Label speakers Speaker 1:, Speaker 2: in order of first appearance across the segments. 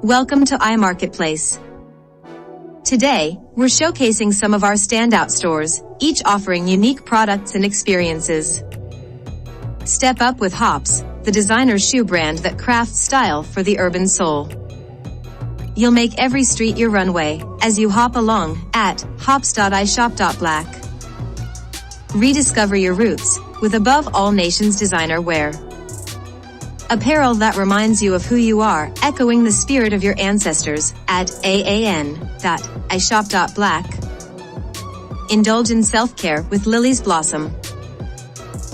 Speaker 1: Welcome to iMarketplace. Today, we're showcasing some of our standout stores, each offering unique products and experiences. Step up with Hops, the designer shoe brand that crafts style for the urban soul. You'll make every street your runway as you hop along at hops.ishop.black. Rediscover your roots with above all nations designer wear. Apparel that reminds you of who you are, echoing the spirit of your ancestors at aan.ishop.black. Indulge in self-care with Lily's Blossom.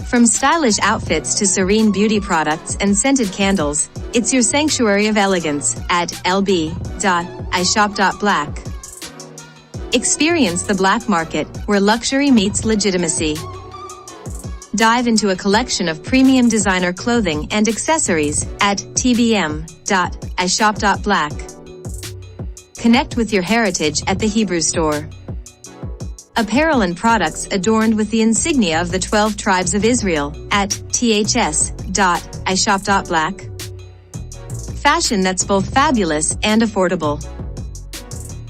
Speaker 1: From stylish outfits to serene beauty products and scented candles, it's your sanctuary of elegance at lb.ishop.black. Experience the black market, where luxury meets legitimacy. Dive into a collection of premium designer clothing and accessories at tbm.ishop.black. Connect with your heritage at the Hebrew store. Apparel and products adorned with the insignia of the 12 tribes of Israel at ths.ishop.black. Fashion that's both fabulous and affordable.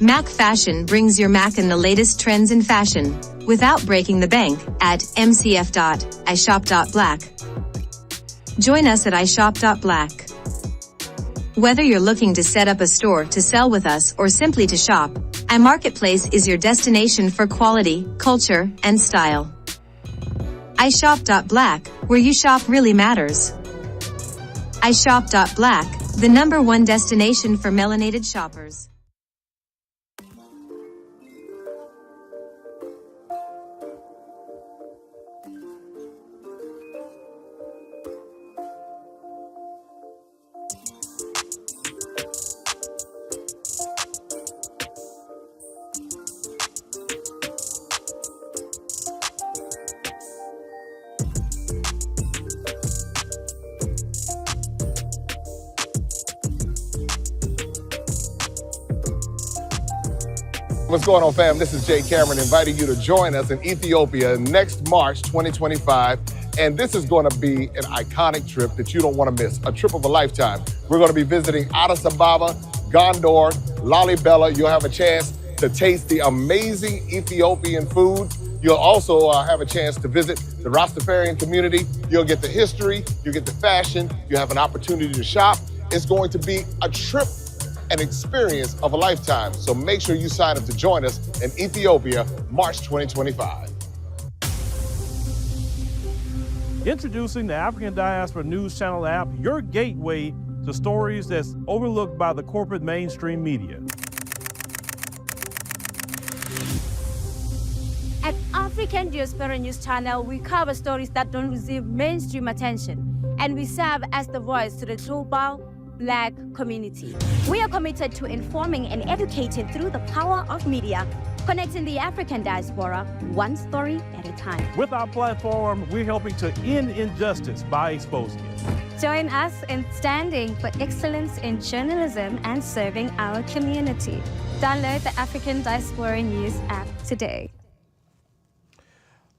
Speaker 1: Mac Fashion brings your Mac in the latest trends in fashion, without breaking the bank, at mcf.ishop.black. Join us at ishop.black. Whether you're looking to set up a store to sell with us or simply to shop, iMarketplace is your destination for quality, culture, and style. ishop.black, where you shop really matters. ishop.black, the #1 destination for melanated shoppers.
Speaker 2: What's going on, fam? This is Jay Cameron inviting you to join us in Ethiopia next March 2025. And this is going to be an iconic trip that you don't want to miss, a trip of a lifetime. We're going to be visiting Addis Ababa, Gondor, Lalibela. You'll have a chance to taste the amazing Ethiopian food. You'll also have a chance to visit the Rastafarian community. You'll get the history, you'll get the fashion, you have an opportunity to shop. It's going to be a trip, an experience of a lifetime. So make sure you sign up to join us in Ethiopia, March 2025.
Speaker 3: Introducing the African Diaspora News Channel app, your gateway to stories that's overlooked by the corporate mainstream media.
Speaker 4: At African Diaspora News Channel, we cover stories that don't receive mainstream attention, and we serve as the voice to the global Black community. We are committed to informing and educating through the power of media, connecting the African diaspora one story at a time.
Speaker 3: With our platform, we're helping to end injustice by exposing it.
Speaker 4: Join us in standing for excellence in journalism and serving our community. Download the African Diaspora News app today.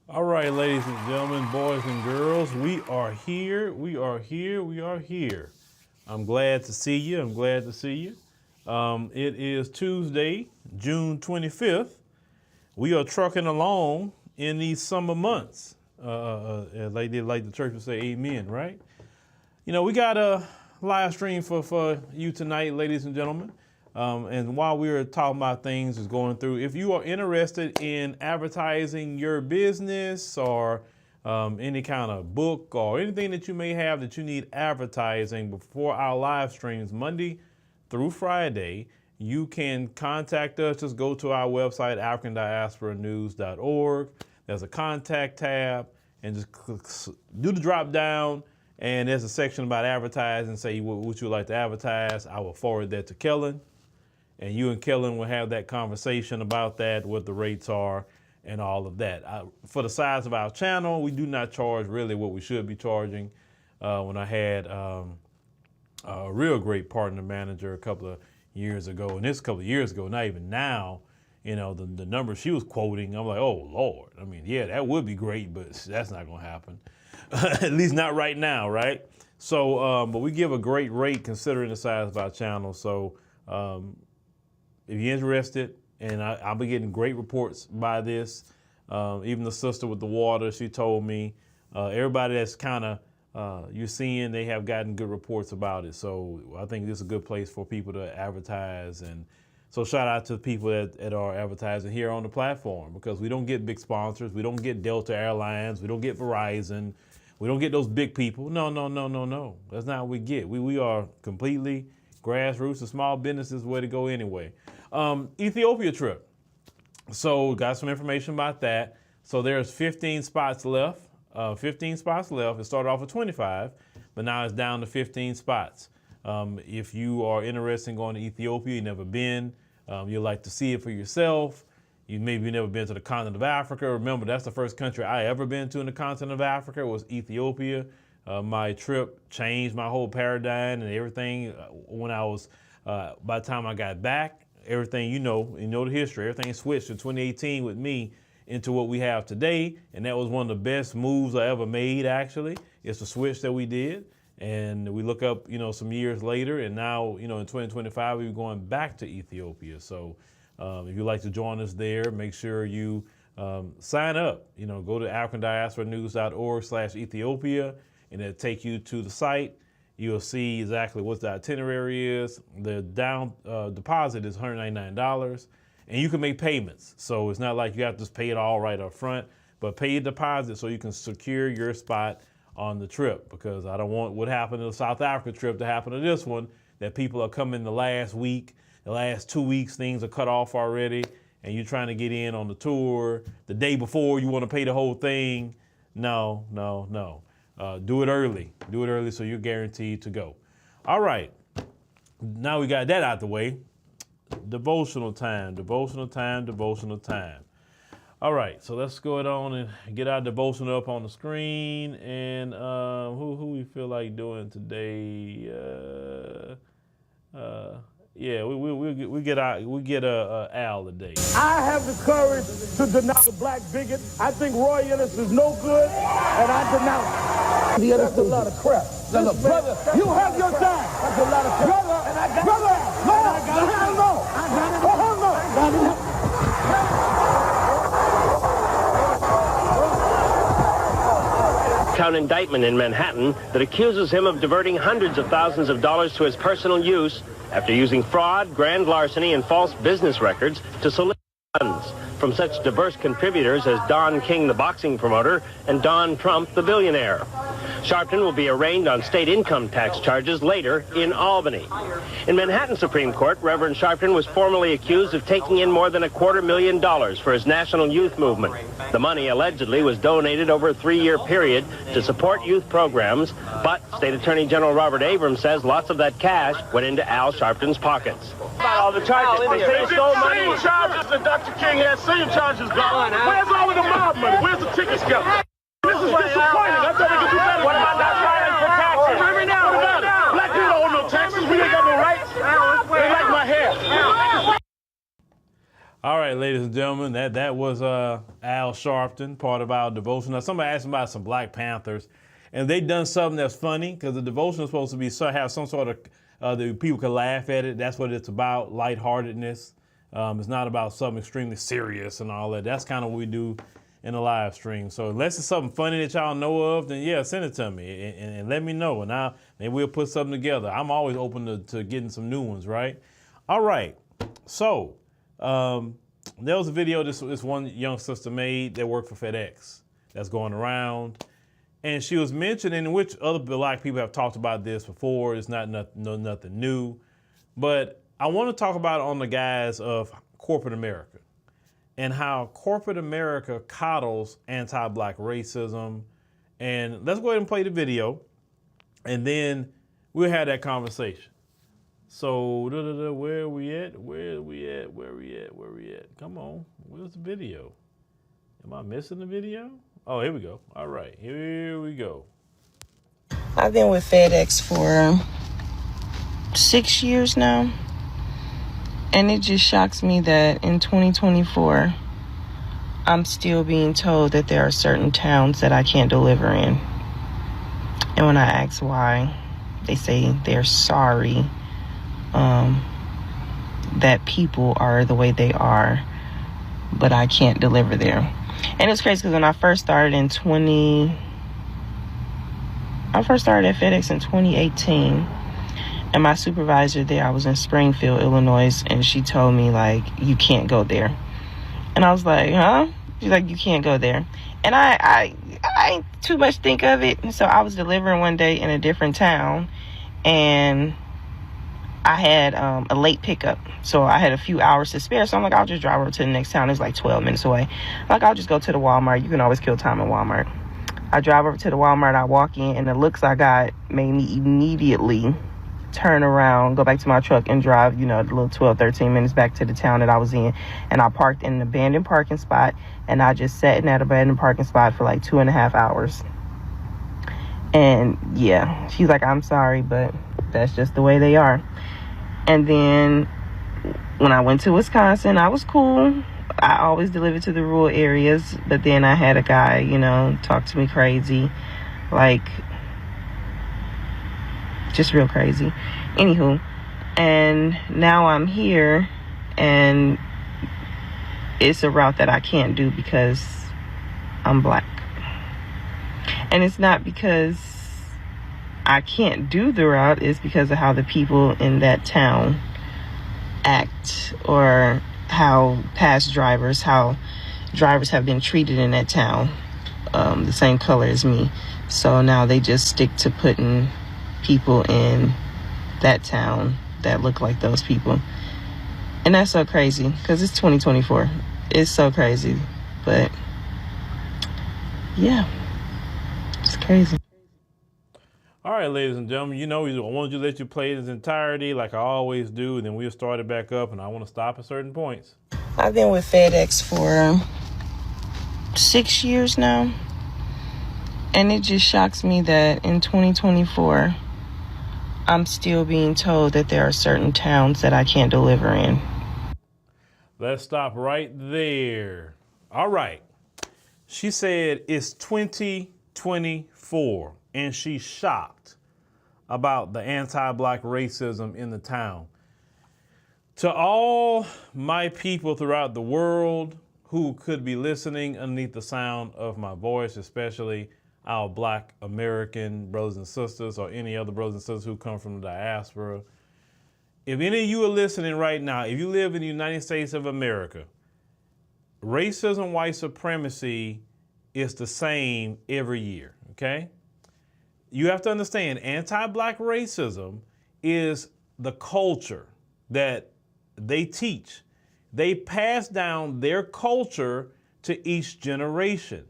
Speaker 3: All right, ladies and gentlemen, boys and girls, we are here. I'm glad to see you. It is Tuesday, June 25th. We are trucking along in these summer months. Like the church would say, amen, right? You know, we got a live stream for you tonight, ladies and gentlemen. And while we were talking about things is going through, if you are interested in advertising your business or any kind of book or anything that you may have that you need advertising before our live streams Monday through Friday, you can contact us. Just go to our website, africandiasporanews.org. There's a contact tab and just do the drop down, and there's a section about advertising. Say what you would like to advertise. I will forward that to Kellen, and you and Kellen will have that conversation about that, what the rates are, and all of that. For the size of our channel, we do not charge really what we should be charging. When I had a real great partner manager a couple of years ago, and this couple of years ago, not even now, you know, the numbers she was quoting, I'm like, oh, Lord. I mean, yeah, that would be great, but that's not going to happen. At least not right now, right? So, but we give a great rate considering the size of our channel. So If you're interested, and I'll be getting great reports by this. Even the sister with the water, she told me, everybody that's kind of you're seeing, they have gotten good reports about it. So I think this is a good place for people to advertise. And so shout out to the people that are advertising here on the platform, because we don't get big sponsors. We don't get Delta Airlines. We don't get Verizon. We don't get those big people. No. That's not what we get. We are completely grassroots and small businesses, way to go anyway. Ethiopia trip. So got some information about that. So there's 15 spots left. 15 spots left. It started off with 25, but now it's down to 15 spots. If you are interested in going to Ethiopia, you've never been, you'd like to see it for yourself. You maybe never been to the continent of Africa. Remember, that's the first country I ever been to in the continent of Africa was Ethiopia. My trip changed my whole paradigm and everything. When I was, by the time I got back, everything, you know the history, everything switched in 2018 with me into what we have today. And that was one of the best moves I ever made, actually. It's the switch that we did. And we look up, some years later, and now, in 2025, we're going back to Ethiopia. So if you'd like to join us there, make sure you sign up. Go to AfricanDiasporaNews.org/Ethiopia, and it'll take you to the site. You'll see exactly what the itinerary is. The down deposit is $199, and you can make payments. So it's not like you have to just pay it all right up front, but pay a deposit so you can secure your spot on the trip, because I don't want what happened to the South Africa trip to happen to this one, that people are coming the last week, the last 2 weeks, things are cut off already, and you're trying to get in on the tour. The day before, you want to pay the whole thing. No. Do it early. Do it early so you're guaranteed to go. All right. Now we got that out the way. Devotional time. All right, so let's go on and get our devotion up on the screen. And who we feel like doing today? We get Al today.
Speaker 5: I have the courage to denounce the black bigot. I think Roy Ellis is no good, and I denounce. That's a lot of crap. Brother, you have your time. That's a lot of crap. Brother, hell no.
Speaker 6: Count indictment in Manhattan that accuses him of diverting hundreds of thousands of dollars to his personal use after using fraud, grand larceny, and false business records to solicit funds from such diverse contributors as Don King, the boxing promoter, and Don Trump, the billionaire. Sharpton will be arraigned on state income tax charges later in Albany. In Manhattan Supreme Court, Reverend Sharpton was formally accused of taking in more than $250,000 for his national youth movement. The money allegedly was donated over a 3-year period to support youth programs, but State Attorney General Robert Abrams says lots of that cash went into Al Sharpton's pockets. About all the charges, they say he stole money. Same charges that Dr. King has, same charges gone. Where's all of the mob money? Where's the tickets go? This is disappointing. I thought we could do better. What about not filing for taxes? What about it? Black people don't owe no taxes. We ain't got no rights. They like my hair.
Speaker 3: All right, ladies and gentlemen, that was Al Sharpton, part of our devotion. Now, somebody asked about some Black Panthers, and they done something that's funny, because the devotion is supposed to be have some sort of that people can laugh at it. That's what it's about, lightheartedness. It's not about something extremely serious and all that. That's kind of what we do in the live stream. So unless it's something funny that y'all know of, then yeah, send it to me and let me know. And maybe we'll put something together. I'm always open to getting some new ones, right? All right. So there was a video this one young sister made that worked for FedEx that's going around. And she was mentioning, which other Black people have talked about this before. It's nothing new. But I want to talk about it on the guise of corporate America and how corporate America coddles anti-Black racism. And let's go ahead and play the video, and then we'll have that conversation. So, where are we at? Come on, where's the video? Am I missing the video? Oh, here we go. All right, here we go.
Speaker 7: I've been with FedEx for 6 years now. And it just shocks me that in 2024, I'm still being told that there are certain towns that I can't deliver in. And when I ask why, they say they're sorry. that people are the way they are, but I can't deliver there. And it's crazy because when I first started at FedEx in 2018, and my supervisor there, I was in Springfield, Illinois, and she told me, like, you can't go there. And I was like, huh? She's like, you can't go there. And I ain't too much think of it. And so I was delivering one day in a different town, and I had a late pickup. So I had a few hours to spare. So I'm like, I'll just drive over to the next town. It's like 12 minutes away. Like, I'll just go to the Walmart. You can always kill time at Walmart. I drive over to the Walmart. I walk in, and the looks I got made me immediately turn around, go back to my truck, and drive, the little 12, 13 minutes back to the town that I was in. And I parked in an abandoned parking spot, and I just sat in that abandoned parking spot for like 2.5 hours. And yeah, she's like, I'm sorry, but that's just the way they are. And then when I went to Wisconsin, I was cool. I always delivered to the rural areas, but then I had a guy, talk to me crazy, like, just real crazy. Anywho, and now I'm here, and it's a route that I can't do because I'm black. And it's not because I can't do the route, it's because of how the people in that town act, or how drivers have been treated in that town, the same color as me. So now they just stick to putting people in that town that look like those people. And that's so crazy because it's 2024. It's so crazy. But yeah, it's crazy.
Speaker 3: All right, ladies and gentlemen, I wanted to let you play it in its entirety like I always do, and then we'll start it back up, and I want to stop at certain points.
Speaker 7: I've been with FedEx for 6 years now, and it just shocks me that in 2024, I'm still being told that there are certain towns that I can't deliver in.
Speaker 3: Let's stop right there. All right. She said it's 2024, and she's shocked about the anti-black racism in the town. To all my people throughout the world who could be listening underneath the sound of my voice, especially our black American brothers and sisters, or any other brothers and sisters who come from the diaspora, if any of you are listening right now, if you live in the United States of America, racism, white supremacy is the same every year, okay? You have to understand, anti-black racism is the culture that they teach. They pass down their culture to each generation.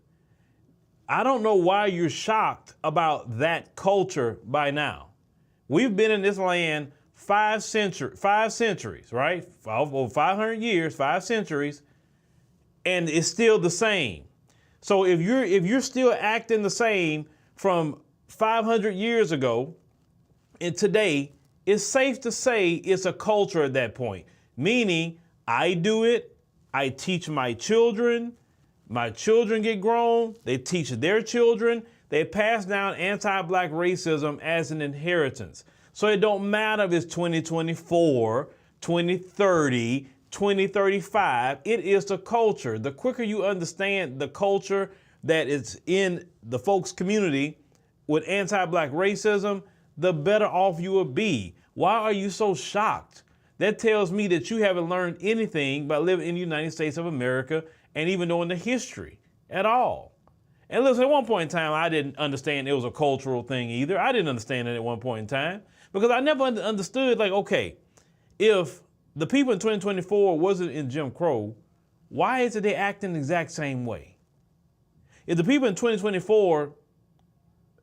Speaker 3: I don't know why you're shocked about that culture by now. We've been in this land 5 centuries, right? Over 500 years, 5 centuries, and it's still the same. So if you're still acting the same from 500 years ago and today, it's safe to say it's a culture at that point. Meaning, I do it, I teach my children get grown, they teach their children, they pass down anti-black racism as an inheritance. So it don't matter if it's 2024, 2030, 2035, it is the culture. The quicker you understand the culture that is in the folks' community with anti-black racism, the better off you will be. Why are you so shocked? That tells me that you haven't learned anything by living in the United States of America and even knowing the history at all. And listen, at one point in time, I didn't understand it was a cultural thing either. I didn't understand it at one point in time because I never understood, like, okay, if the people in 2024 wasn't in Jim Crow, why is it they acting the exact same way? If the people in 2024,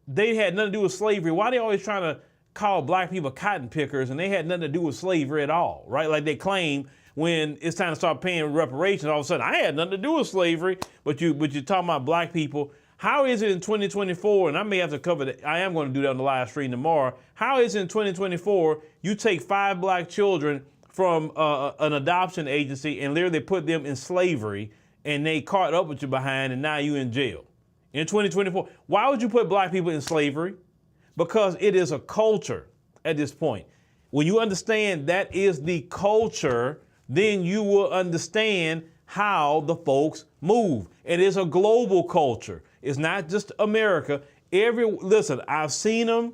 Speaker 3: they had nothing to do with slavery, why are they always trying to call black people cotton pickers and they had nothing to do with slavery at all, right? Like they claim when it's time to start paying reparations, all of a sudden, I had nothing to do with slavery, but you're talking about black people. How is it in 2024, and I may have to cover that, I am going to do that on the live stream tomorrow. How is it in 2024, you take 5 black children from an adoption agency and literally put them in slavery and they caught up with you behind and now you in jail? In 2024, why would you put black people in slavery? Because it is a culture at this point. When you understand that is the culture, then you will understand how the folks move. It is a global culture. It's not just America. Listen, I've seen them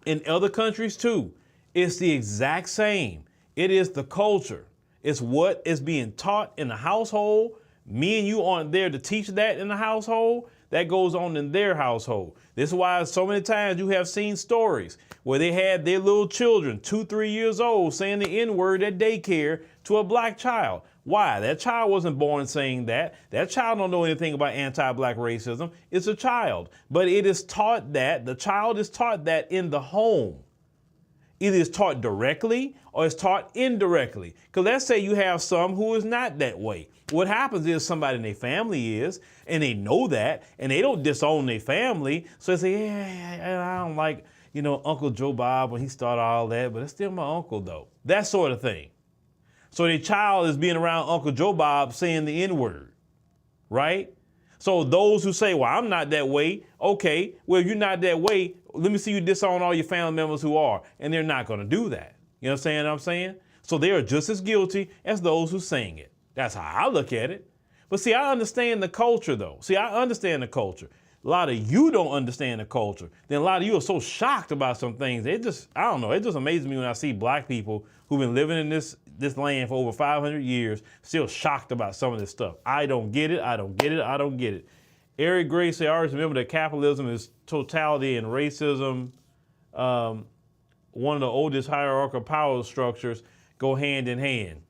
Speaker 3: in other countries too. It's the exact same. It is the culture. It's what is being taught in the household. Me and you aren't there to teach that in the household. That goes on in their household. This is why so many times you have seen stories where they had their little children, 2, 3 years old, saying the N-word at daycare to a black child. Why? That child wasn't born saying that. That child don't know anything about anti-black racism. It's a child. But it is taught that, the child is taught that in the home. Either it's taught directly or it's taught indirectly. Because let's say you have some who is not that way. What happens is somebody in their family is, and they know that, and they don't disown their family. So they say, yeah, I don't like, Uncle Joe Bob when he started all that, but it's still my uncle though. That sort of thing. So the child is being around Uncle Joe Bob saying the N-word, right? So those who say, well, I'm not that way. Okay, well, if you're not that way, let me see you disown all your family members who are. And they're not going to do that. You know what I'm saying? So they are just as guilty as those who saying it. That's how I look at it. But see, I understand the culture, though. See, I understand the culture. A lot of you don't understand the culture. Then a lot of you are so shocked about some things. I don't know. It just amazes me when I see black people who've been living in this land for over 500 years, still shocked about some of this stuff. I don't get it. I don't get it. I don't get it. Eric Gray said, I always remember that capitalism is totality and racism. One of the oldest hierarchical power structures go hand in hand.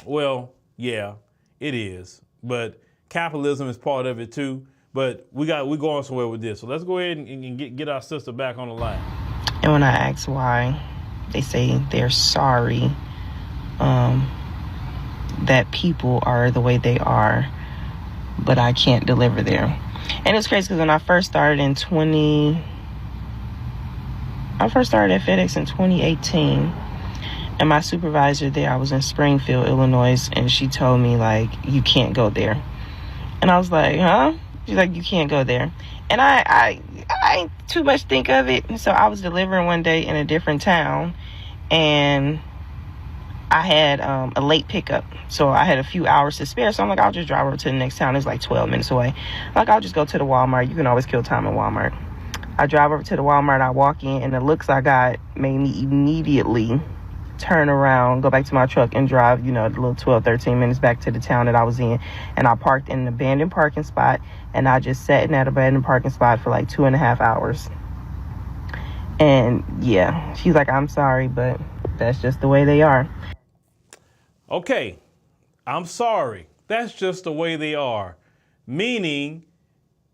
Speaker 3: Well, yeah, it is. But capitalism is part of it too. But we're going somewhere with this. So let's go ahead and get our sister back on the line.
Speaker 7: And when I ask why, they say they're sorry that people are the way they are, but I can't deliver there. And it's crazy because when I first started at FedEx in 2018, and my supervisor there, I was in Springfield, Illinois, and she told me, like, you can't go there. And I was like, huh? She's like, you can't go there. And I ain't too much think of it. And so I was delivering one day in a different town, and I had a late pickup. So I had a few hours to spare. So I'm like, I'll just drive over to the next town. It's like 12 minutes away. Like, I'll just go to the Walmart. You can always kill time at Walmart. I drive over to the Walmart. I walk in, and the looks I got made me immediately turn around, go back to my truck, and drive, the little 12, 13 minutes back to the town that I was in. And I parked in an abandoned parking spot, and I just sat in that abandoned parking spot for like 2.5 hours. And yeah, she's like, I'm sorry, but that's just the way they are.
Speaker 3: Okay, I'm sorry. That's just the way they are. Meaning,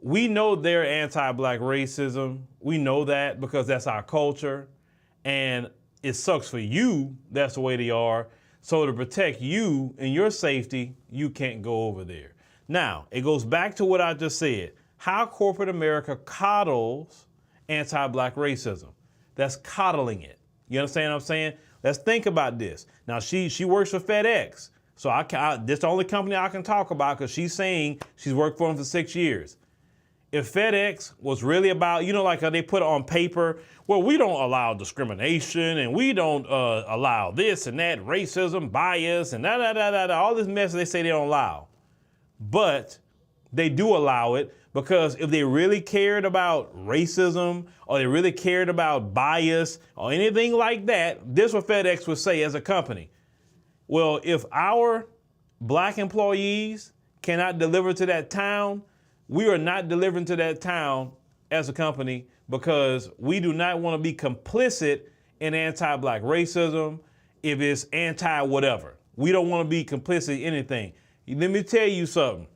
Speaker 3: we know they're anti-black racism. We know that because that's our culture. And it sucks for you, that's the way they are. So to protect you and your safety, you can't go over there. Now, it goes back to what I just said. How corporate America coddles anti-black racism. That's coddling it. You understand what I'm saying? Let's think about this. Now, she works for FedEx. So this is the only company I can talk about because she's saying she's worked for them for 6 years. If FedEx was really about, like they put on paper, well, we don't allow discrimination and we don't allow this and that, racism, bias, and all this mess they say they don't allow. But they do allow it because if they really cared about racism or they really cared about bias or anything like that, this is what FedEx would say as a company. Well, if our black employees cannot deliver to that town, we are not delivering to that town as a company because we do not want to be complicit in anti-black racism if it's anti-whatever. We don't want to be complicit in anything. Let me tell you something.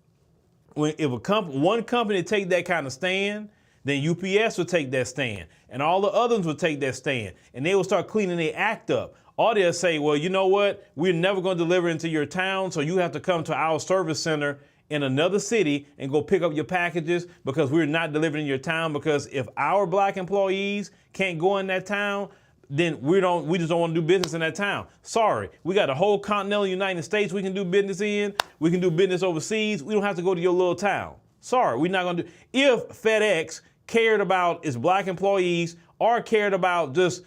Speaker 3: If one company take that kind of stand, then UPS will take that stand, and all the others will take that stand, and they will start cleaning their act up. Or they'll say, well, you know what? We're never going to deliver into your town, so you have to come to our service center in another city and go pick up your packages because we're not delivering in your town. Because if our black employees can't go in that town, then we just don't want to do business in that town. Sorry, we got a whole continental United States we can do business in. We can do business overseas. We don't have to go to your little town. Sorry, we're not going to do. If FedEx cared about its black employees or cared about just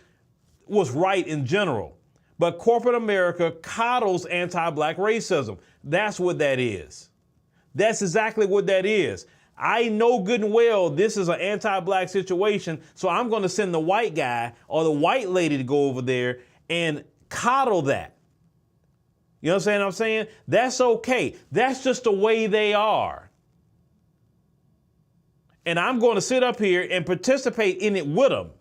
Speaker 3: what's right in general. But corporate America coddles anti-black racism. That's what that is. That's exactly what that is. I know good and well this is an anti-black situation, so I'm going to send the white guy or the white lady to go over there and coddle that. You know what I'm saying? That's okay. That's just the way they are. And I'm going to sit up here and participate in it with them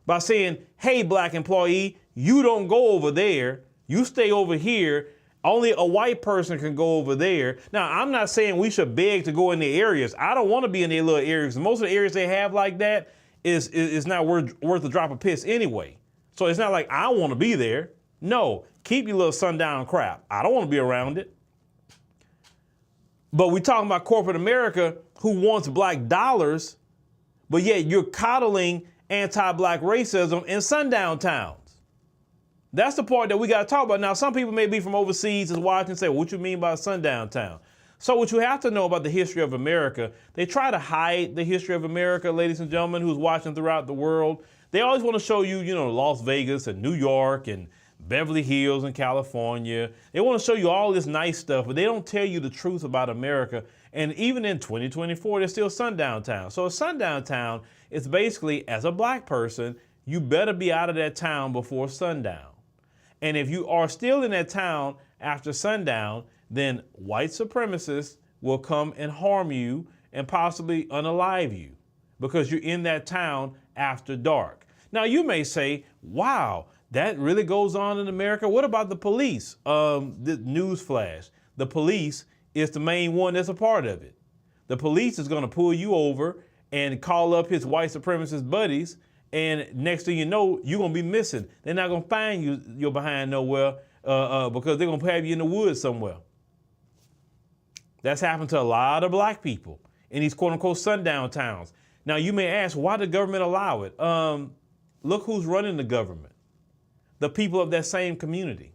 Speaker 3: by saying, hey, black employee, you don't go over there. You stay over here. Only a white person can go over there. Now, I'm not saying we should beg to go in the areas. I don't want to be in their little areas. Most of the areas they have like that is not worth a drop of piss anyway. So it's not like I want to be there. No, keep your little sundown crap. I don't want to be around it. But we're talking about corporate America who wants black dollars, but yet you're coddling anti-black racism in sundown towns. That's the part that we got to talk about. Now, some people may be from overseas is watching and say, well, what you mean by sundown town? So what you have to know about the history of America, they try to hide the history of America, ladies and gentlemen, who's watching throughout the world. They always want to show you, Las Vegas and New York and Beverly Hills in California. They want to show you all this nice stuff, but they don't tell you the truth about America. And even in 2024, there's still sundown town. So a sundown town is basically, as a black person, you better be out of that town before sundown. And if you are still in that town after sundown, then white supremacists will come and harm you and possibly unalive you because you're in that town after dark. Now, you may say, wow, that really goes on in America. What about the police? The news flash. The police is the main one that's a part of it. The police is going to pull you over and call up his white supremacist buddies. And next thing you know, you're going to be missing. They're not going to find you, you're behind nowhere because they're going to have you in the woods somewhere. That's happened to a lot of black people in these quote unquote sundown towns. Now, you may ask, why did the government allow it? Look who's running the government. The people of that same community.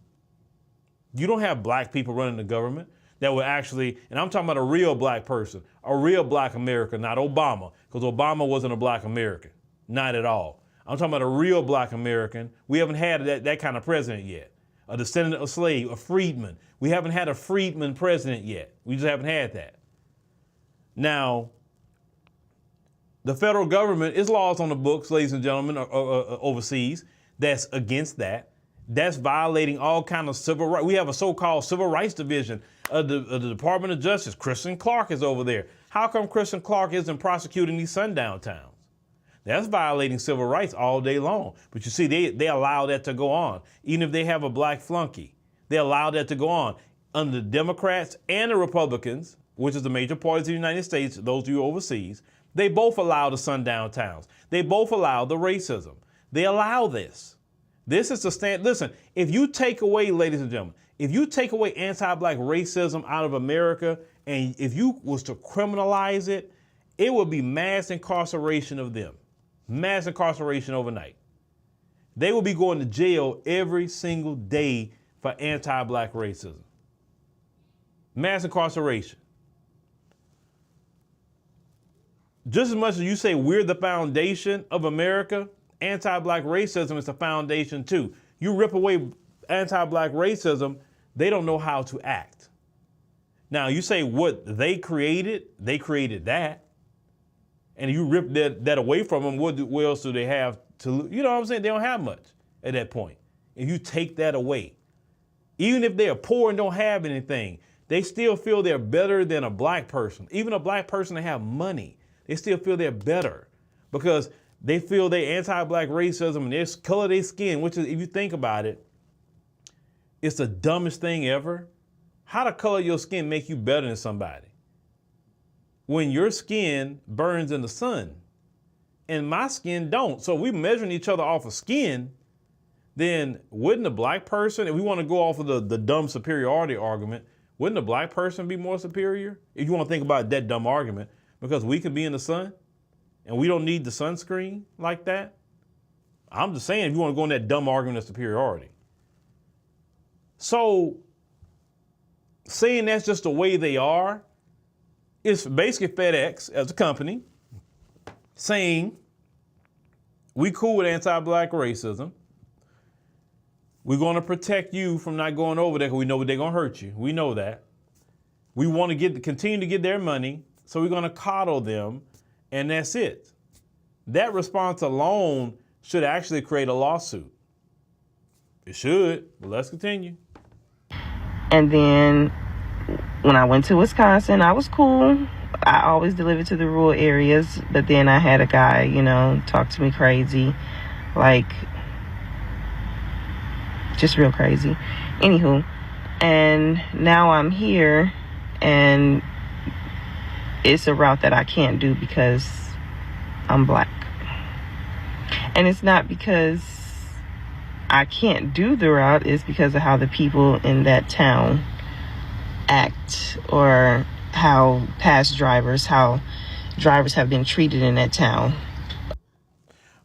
Speaker 3: You don't have black people running the government that will actually, and I'm talking about a real black person, a real black American, not Obama, because Obama wasn't a black American. Not at all. I'm talking about a real black American. We haven't had that kind of president yet. A descendant of slave, a freedman. We haven't had a freedman president yet. We just haven't had that. Now, the federal government is laws on the books, ladies and gentlemen, overseas, that's against that. That's violating all kind of civil rights. We have a so-called civil rights division of the Department of Justice. Kristen Clark is over there. How come Kristen Clark isn't prosecuting these sundown towns? That's violating civil rights all day long. But you see, they allow that to go on. Even if they have a black flunky, they allow that to go on. Under the Democrats and the Republicans, which is the major parties of the United States, those of you overseas, they both allow the sundown towns. They both allow the racism. They allow this. This is the stand. Listen, if you take away, ladies and gentlemen, if you take away anti-black racism out of America, and if you was to criminalize it, it would be mass incarceration of them. Mass incarceration overnight. They will be going to jail every single day for anti-black racism. Mass incarceration. Just as much as you say we're the foundation of America, anti-black racism is the foundation too. You rip away anti-black racism, they don't know how to act. Now you say what they created that. And you rip that away from them, what else do they have to, you know what I'm saying? They don't have much at that point. If you take that away, even if they're poor and don't have anything, they still feel they're better than a black person. Even a black person that have money, they still feel they're better because they feel they anti-black racism and their color of their skin, which is, if you think about it, it's the dumbest thing ever. How the color of your skin make you better than somebody? When your skin burns in the sun and my skin don't. So if we're measuring each other off of skin, then wouldn't a black person, if we want to go off of the dumb superiority argument, wouldn't a black person be more superior? If you want to think about that dumb argument, because we can be in the sun and we don't need the sunscreen like that. I'm just saying, if you want to go in that dumb argument of superiority. So saying that's just the way they are, it's basically FedEx as a company saying we cool with anti-black racism, We're going to protect you from not going over there because we know they're going to hurt you. We know that. We want to continue to get their money, so we're going to coddle them, and that's it. That response alone should actually create a lawsuit. It should, but let's continue.
Speaker 7: And then when I went to Wisconsin, I was cool. I always delivered to the rural areas, but then I had a guy, talk to me crazy, like just real crazy. Anywho, and now I'm here, and it's a route that I can't do because I'm black. And it's not because I can't do the route, it's because of how the people in that town act, or how drivers have been treated in that town.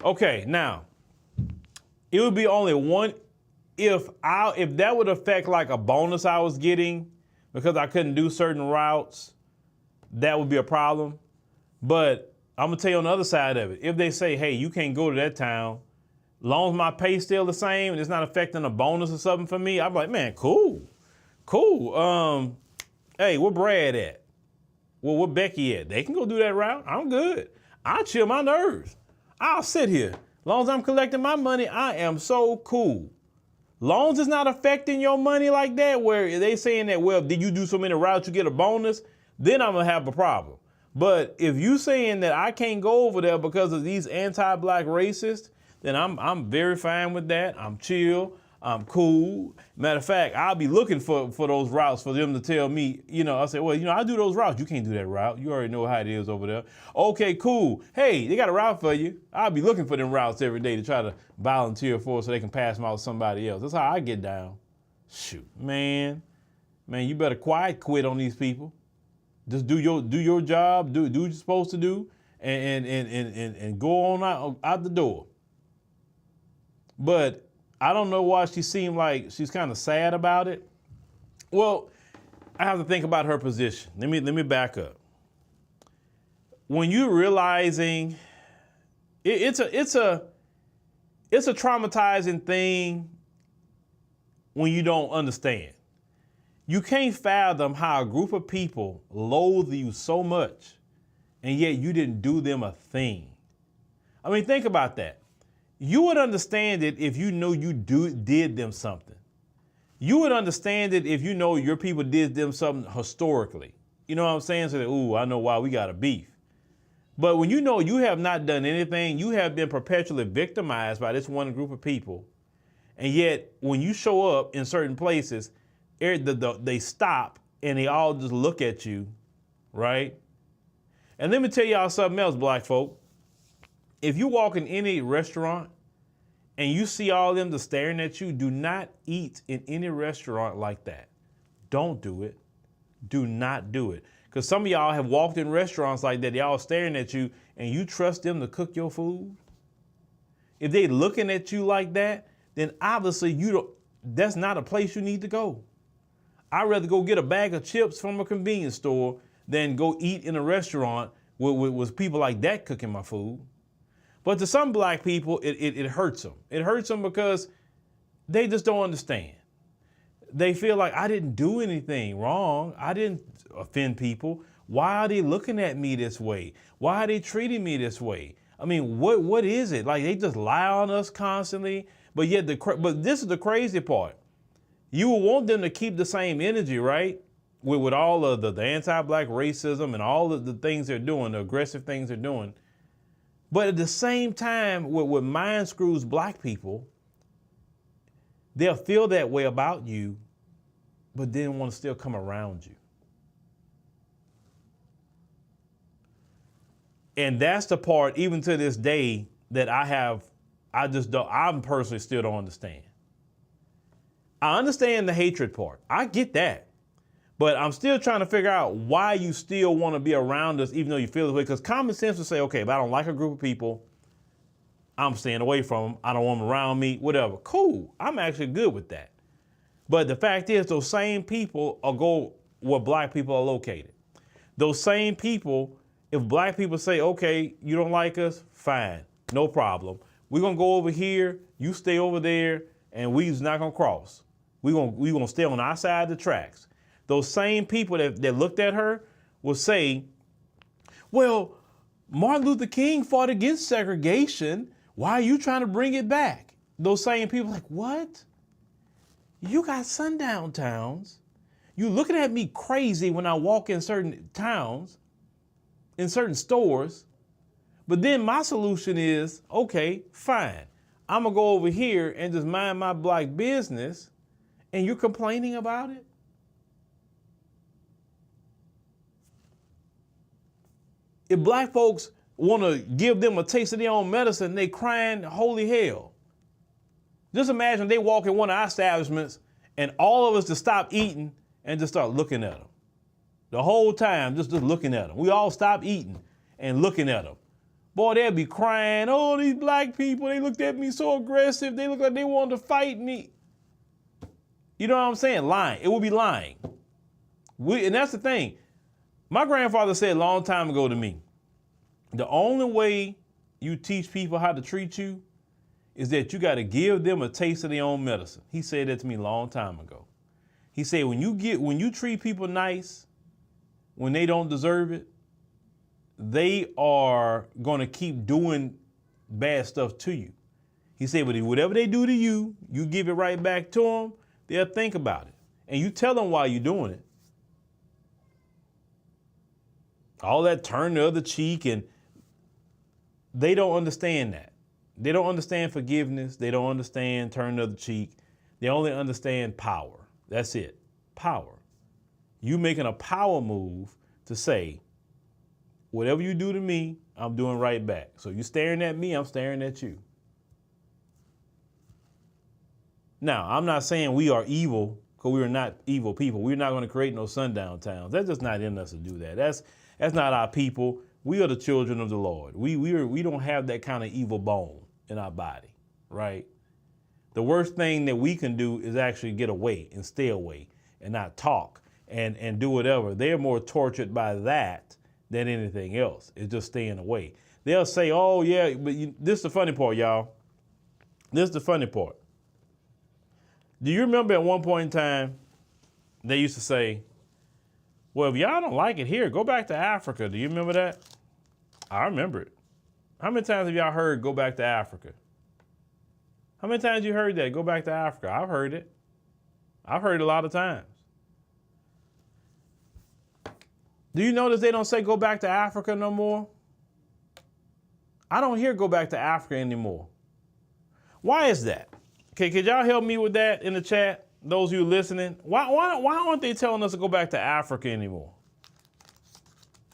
Speaker 3: Okay, now, it would be only one, if that would affect like a bonus I was getting because I couldn't do certain routes, that would be a problem. But I'm gonna tell you on the other side of it, if they say, hey, you can't go to that town, long as my pay's still the same and it's not affecting a bonus or something for me, I'm like, man, cool. Hey, where Brad at? Well, where Becky at? They can go do that route. I'm good. I'll chill my nerves. I'll sit here. Long as I'm collecting my money, I am so cool. Long as it's not affecting your money like that, where they saying that, well, did you do so many routes, you get a bonus, then I'm gonna have a problem. But if you saying that I can't go over there because of these anti-black racists, then I'm very fine with that. I'm chill. I'm cool. Matter of fact, I'll be looking for those routes for them to tell me, I say, well, I do those routes. You can't do that route. You already know how it is over there. Okay, cool. Hey, they got a route for you. I'll be looking for them routes every day to try to volunteer for so they can pass them out to somebody else. That's how I get down. Shoot, man, you better quiet quit on these people. Just do your job, do what you're supposed to do, and go on out the door. But I don't know why she seemed like she's kind of sad about it. Well, I have to think about her position. Let me back up. When you're realizing it's a traumatizing thing when you don't understand. You can't fathom how a group of people loathe you so much, and yet you didn't do them a thing. I mean, think about that. You would understand it if you know you did them something. You would understand it if you know your people did them something historically. You know what I'm saying? So that, ooh, I know why we got a beef. But when you know you have not done anything, you have been perpetually victimized by this one group of people, and yet when you show up in certain places, they stop and they all just look at you, right? And let me tell y'all something else, black folk. If you walk in any restaurant and you see all of them just staring at you, do not eat in any restaurant like that. Don't do it. Do not do it. Because some of y'all have walked in restaurants like that, they all staring at you, and you trust them to cook your food? If they looking at you like that, then obviously that's not a place you need to go. I'd rather go get a bag of chips from a convenience store than go eat in a restaurant with people like that cooking my food. But to some black people, it hurts them. It hurts them because they just don't understand. They feel like I didn't do anything wrong. I didn't offend people. Why are they looking at me this way? Why are they treating me this way? I mean, what is it? Like, they just lie on us constantly. But yet, but this is the crazy part. You would want them to keep the same energy, right? With all of the anti-black racism and all of the things they're doing, the aggressive things they're doing. But at the same time, with mind screws black people, they'll feel that way about you, but then want to still come around you. And that's the part, even to this day, that I personally still don't understand. I understand the hatred part. I get that. But I'm still trying to figure out why you still want to be around us, even though you feel this way. Because common sense would say, okay, if I don't like a group of people, I'm staying away from them. I don't want them around me, whatever. Cool. I'm actually good with that. But the fact is, those same people will go where black people are located. Those same people, if black people say, okay, you don't like us, fine, no problem. We're going to go over here, you stay over there, and we's not gonna cross. We gonna stay on our side of the tracks. Those same people that looked at her will say, well, Martin Luther King fought against segregation. Why are you trying to bring it back? Those same people like, what? You got sundown towns. You looking at me crazy when I walk in certain towns, in certain stores. But then my solution is, okay, fine. I'm gonna go over here and just mind my black business, and you're complaining about it? If black folks want to give them a taste of their own medicine, they crying holy hell. Just imagine they walk in one of our establishments and all of us just stop eating and just start looking at them. The whole time, just looking at them. We all stop eating and looking at them. Boy, they'll be crying, oh, these black people, they looked at me so aggressive. They look like they wanted to fight me. You know what I'm saying? Lying. It would be lying. And that's the thing. My grandfather said a long time ago to me, the only way you teach people how to treat you is that you got to give them a taste of their own medicine. He said that to me a long time ago. He said, when you treat people nice, when they don't deserve it, they are going to keep doing bad stuff to you. He said, but whatever they do to you, you give it right back to them, they'll think about it. And you tell them why you're doing it. All that turn the other cheek, and they don't understand that. They don't understand forgiveness. They don't understand turn the other cheek. They only understand power. That's it. Power. You making a power move to say, whatever you do to me, I'm doing right back. So you staring at me, I'm staring at you. Now, I'm not saying we are evil, because we are not evil people. We're not going to create no sundown towns. That's just not in us to do that. That's not our people. We are the children of the Lord. We don't have that kind of evil bone in our body, right? The worst thing that we can do is actually get away and stay away and not talk and do whatever. They're more tortured by that than anything else. It's just staying away. They'll say, oh yeah, but this is the funny part, y'all. This is the funny part. Do you remember at one point in time, they used to say, well, if y'all don't like it here, go back to Africa. Do you remember that? I remember it. How many times have y'all heard go back to Africa? How many times you heard that, go back to Africa? I've heard it. I've heard it a lot of times. Do you notice they don't say go back to Africa no more? I don't hear go back to Africa anymore. Why is that? Okay, could y'all help me with that in the chat? Those of you listening, why aren't they telling us to go back to Africa anymore?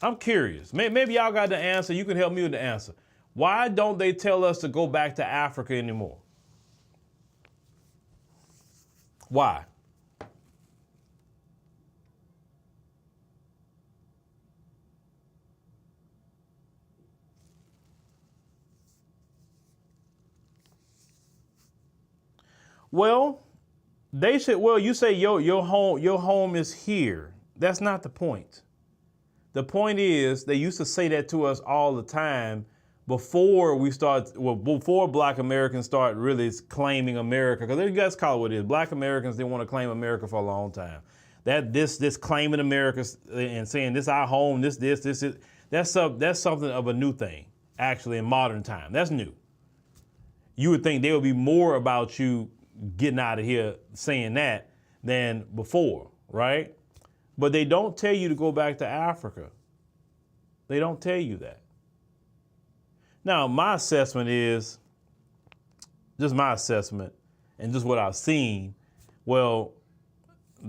Speaker 3: I'm curious. Maybe y'all got the answer. You can help me with the answer. Why don't they tell us to go back to Africa anymore? Why? Well, they should. Well, you say your home is here. That's not the point. The point is they used to say that to us all the time before before Black Americans start really claiming America. Because you guys call it what it is. Black Americans didn't want to claim America for a long time. This claiming America and saying this our home, this is that's something of a new thing. Actually, in modern time, that's new. You would think there would be more about you getting out of here saying that than before, right? But they don't tell you to go back to Africa. They don't tell you that. Now, my assessment is, just my assessment and just what I've seen, well,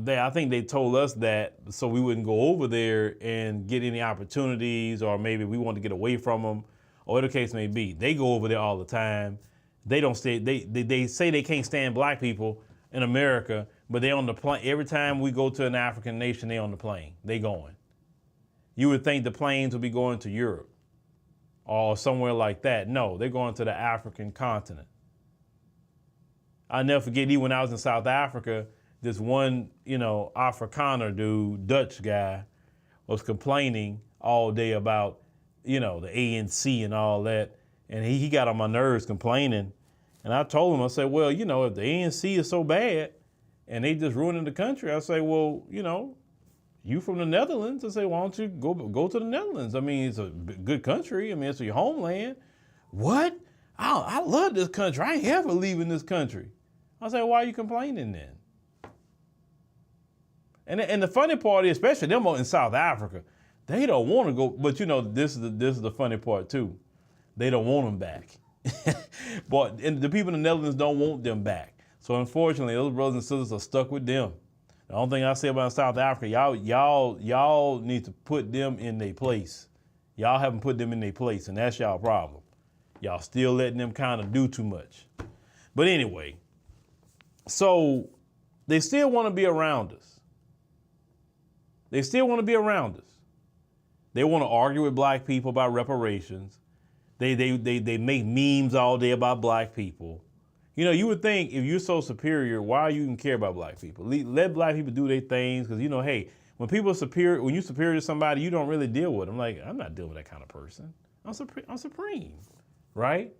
Speaker 3: I think they told us that so we wouldn't go over there and get any opportunities, or maybe we want to get away from them, or whatever the case may be. They go over there all the time. They don't stay. They say they can't stand black people in America, but they on the plane. Every time we go to an African nation, they on the plane. They going. You would think the planes would be going to Europe or somewhere like that. No, they're going to the African continent. I'll never forget, even when I was in South Africa, this one, Afrikaner dude, Dutch guy, was complaining all day about, the ANC and all that. And he got on my nerves complaining. And I told him, I said, well, you know, if the ANC is so bad and they just ruining the country, I say, well, you know, you from the Netherlands. I say, why don't you go to the Netherlands? I mean, it's a good country. I mean, it's your homeland. What? I love this country. I ain't ever leaving this country. I say, why are you complaining then? And the funny part is, especially them in South Africa, they don't want to go. But you know, this is the funny part too. They don't want them back. But the people in the Netherlands don't want them back. So unfortunately, those brothers and sisters are stuck with them. The only thing I say about South Africa, y'all need to put them in their place. Y'all haven't put them in their place, and that's y'all problem. Y'all still letting them kind of do too much. But anyway, so they still want to be around us. They still want to be around us. They want to argue with black people about reparations. They make memes all day about black people. You know, you would think if you're so superior, why you even care about black people? Let black people do their things, because you know, hey, when you're superior to somebody, you don't really deal with them. Like, I'm not dealing with that kind of person. I'm supreme, right?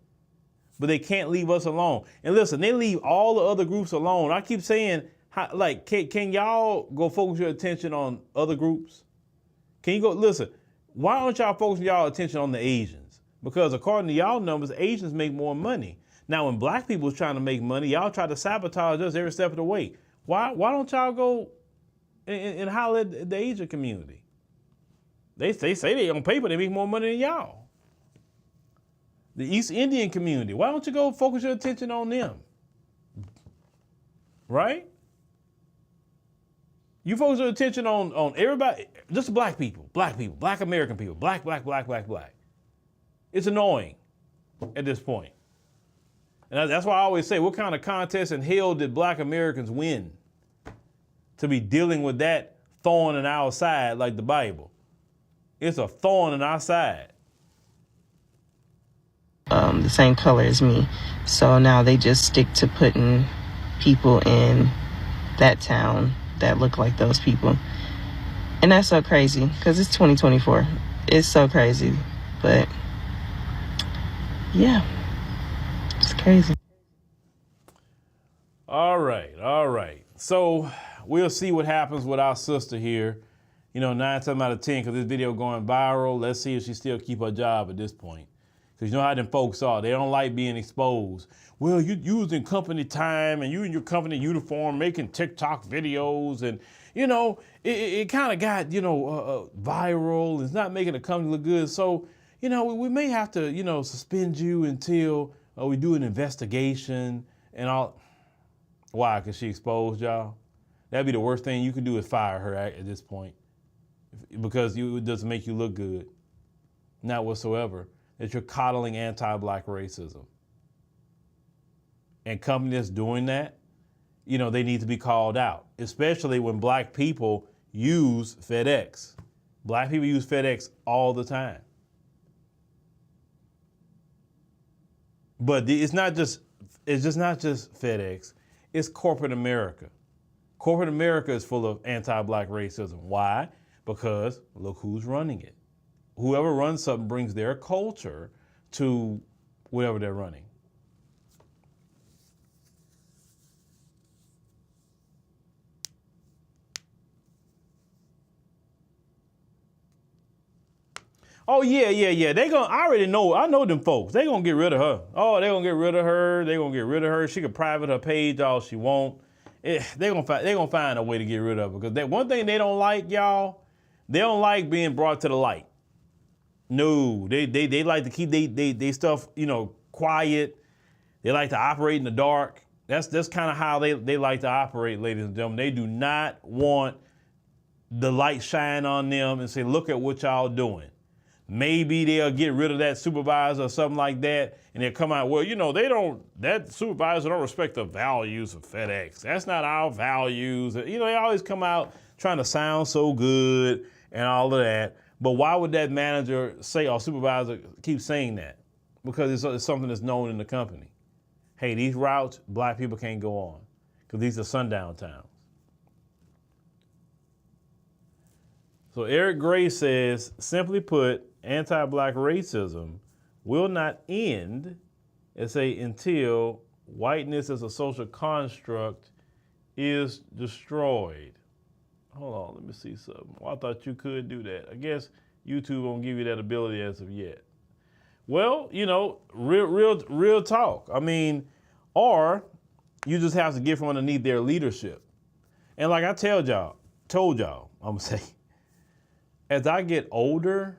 Speaker 3: But they can't leave us alone. And listen, they leave all the other groups alone. I keep saying, can y'all go focus your attention on other groups? Can you go, listen, why don't y'all focus y'all attention on the Asians? Because according to y'all numbers, Asians make more money. Now, when black people is trying to make money, y'all try to sabotage us every step of the way. Why don't y'all go and holler at the Asian community? They say they on paper they make more money than y'all. The East Indian community, why don't you go focus your attention on them? Right? You focus your attention on everybody, just black people, black American people, black. It's annoying at this point. And that's why I always say, what kind of contest in hell did black Americans win to be dealing with that thorn in our side like the Bible? It's a thorn in our side.
Speaker 7: The same color as me. So now they just stick to putting people in that town that look like those people. And that's so crazy, because it's 2024. It's so crazy. But yeah, it's crazy.
Speaker 3: All right. So we'll see what happens with our sister here. You know, 9 times out of 10, because this video going viral. Let's see if she still keep her job at this point. Because you know how them folks are. They don't like being exposed. Well, you using company time and you in your company uniform making TikTok videos. And, you know, it kind of got, you know, viral. It's not making the company look good. So, you know, we may have to, you know, suspend you until we do an investigation and all. Why? Because she exposed y'all? That'd be the worst thing you could do is fire her at this point. Because it doesn't make you look good. Not whatsoever. That you're coddling anti-black racism. And companies that's doing that, you know, they need to be called out, especially when black people use FedEx. Black people use FedEx all the time. But it's just not just FedEx, it's corporate America. Corporate America is full of anti-black racism. Why? Because look who's running it. Whoever runs something brings their culture to whatever they're running. Oh, yeah. I know them folks. They gonna get rid of her. Oh, they gonna get rid of her. She can private her page all she want. They gonna find a way to get rid of her. Because one thing they don't like, y'all, they don't like being brought to the light. No, they like to keep they stuff, you know, quiet. They like to operate in the dark. That's kind of how they like to operate, ladies and gentlemen. They do not want the light shine on them and say, look at what y'all doing. Maybe they'll get rid of that supervisor or something like that, and they'll come out, well, you know, that supervisor don't respect the values of FedEx. That's not our values. You know, they always come out trying to sound so good and all of that. But why would that manager say or supervisor keep saying that? Because it's something that's known in the company. Hey, these routes, black people can't go on because these are sundown towns. So Eric Gray says, simply put, anti-black racism will not end, until whiteness as a social construct is destroyed. Hold on, let me see something. Well, I thought you could do that. I guess YouTube won't give you that ability as of yet. Well, you know, real talk. I mean, or you just have to get from underneath their leadership. And like I told y'all, I'm gonna say, as I get older,